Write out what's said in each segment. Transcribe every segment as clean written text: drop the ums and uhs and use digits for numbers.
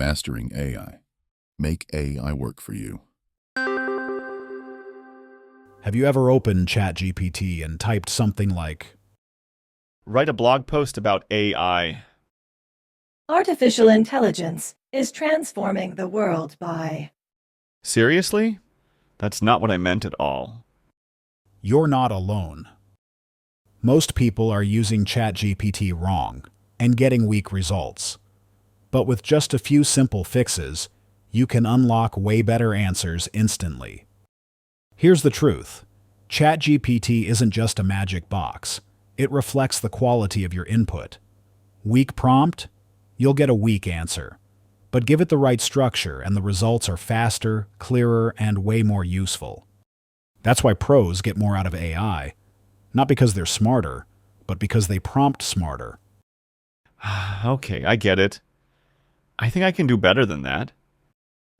Mastering AI. Make AI work for you. Have you ever opened ChatGPT and typed something like, Write a blog post about AI. Artificial intelligence is transforming the world by... Seriously? That's not what I meant at all. You're not alone. Most people are using ChatGPT wrong and getting weak results. But with just a few simple fixes, you can unlock way better answers instantly. Here's the truth. ChatGPT isn't just a magic box. It reflects the quality of your input. Weak prompt? You'll get a weak answer. But give it the right structure and the results are faster, clearer, and way more useful. That's why pros get more out of AI. Not because they're smarter, but because they prompt smarter. Okay, I get it. I think I can do better than that.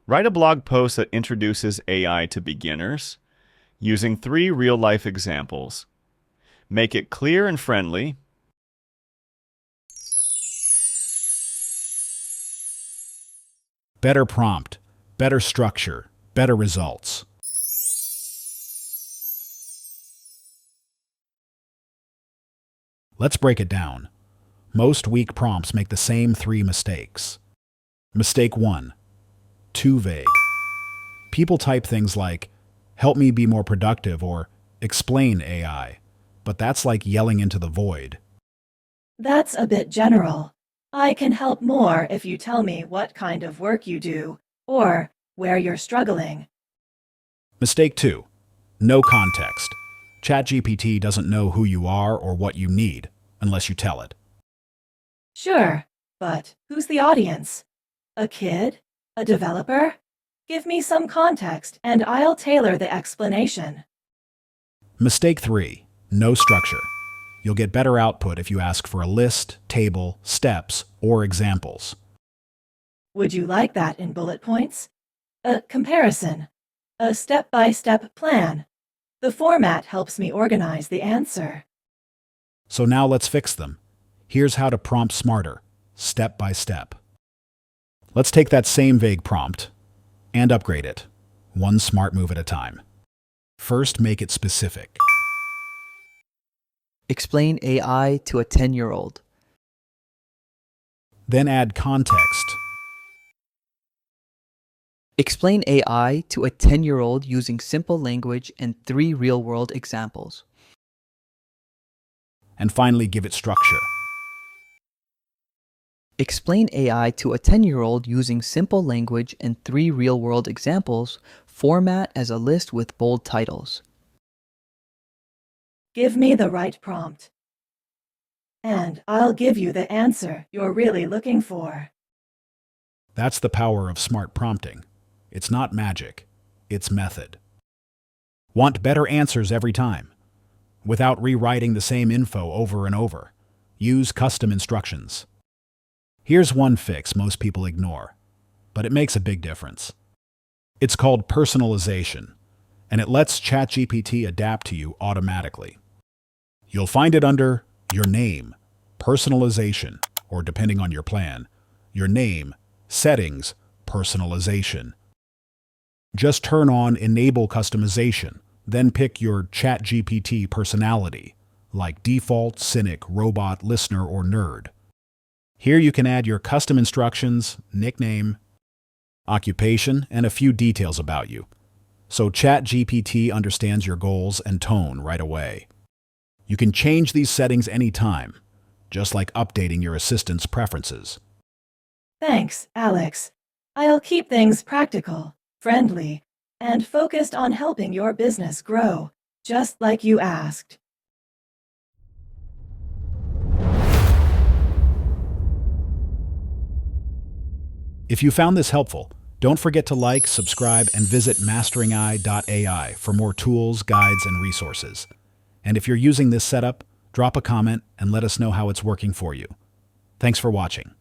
Write a blog post that introduces AI to beginners, using 3 real-life examples. Make it clear and friendly. Better prompt, better structure, better results. Let's break it down. Most weak prompts make the same 3 mistakes. Mistake 1. Too vague. People type things like, help me be more productive or explain AI, but that's like yelling into the void. That's a bit general. I can help more if you tell me what kind of work you do or where you're struggling. Mistake 2. No context. ChatGPT doesn't know who you are or what you need unless you tell it. Sure, but who's the audience? A kid? A developer? Give me some context and I'll tailor the explanation. Mistake 3. No structure. You'll get better output if you ask for a list, table, steps, or examples. Would you like that in bullet points? A comparison? A step-by-step plan? The format helps me organize the answer. So now let's fix them. Here's how to prompt smarter, step by step. Let's take that same vague prompt and upgrade it, one smart move at a time. First, make it specific. Explain AI to a 10-year-old. Then add context. Explain AI to a 10-year-old using simple language and 3 real-world examples. And finally, give it structure. Explain AI to a 10-year-old using simple language and 3 real-world examples, format as a list with bold titles. Give me the right prompt, and I'll give you the answer you're really looking for. That's the power of smart prompting. It's not magic, it's method. Want better answers every time? Without rewriting the same info over and over, use custom instructions. Here's one fix most people ignore, but it makes a big difference. It's called personalization, and it lets ChatGPT adapt to you automatically. You'll find it under your name, personalization, or depending on your plan, your name, settings, personalization. Just turn on Enable Customization, then pick your ChatGPT personality, like default, cynic, robot, listener, or nerd. Here you can add your custom instructions, nickname, occupation, and a few details about you. So ChatGPT understands your goals and tone right away. You can change these settings anytime, just like updating your assistant's preferences. Thanks, Alex. I'll keep things practical, friendly, and focused on helping your business grow, just like you asked. If you found this helpful, don't forget to like, subscribe, and visit masteringi.ai for more tools, guides, and resources. And if you're using this setup, drop a comment and let us know how it's working for you. Thanks for watching.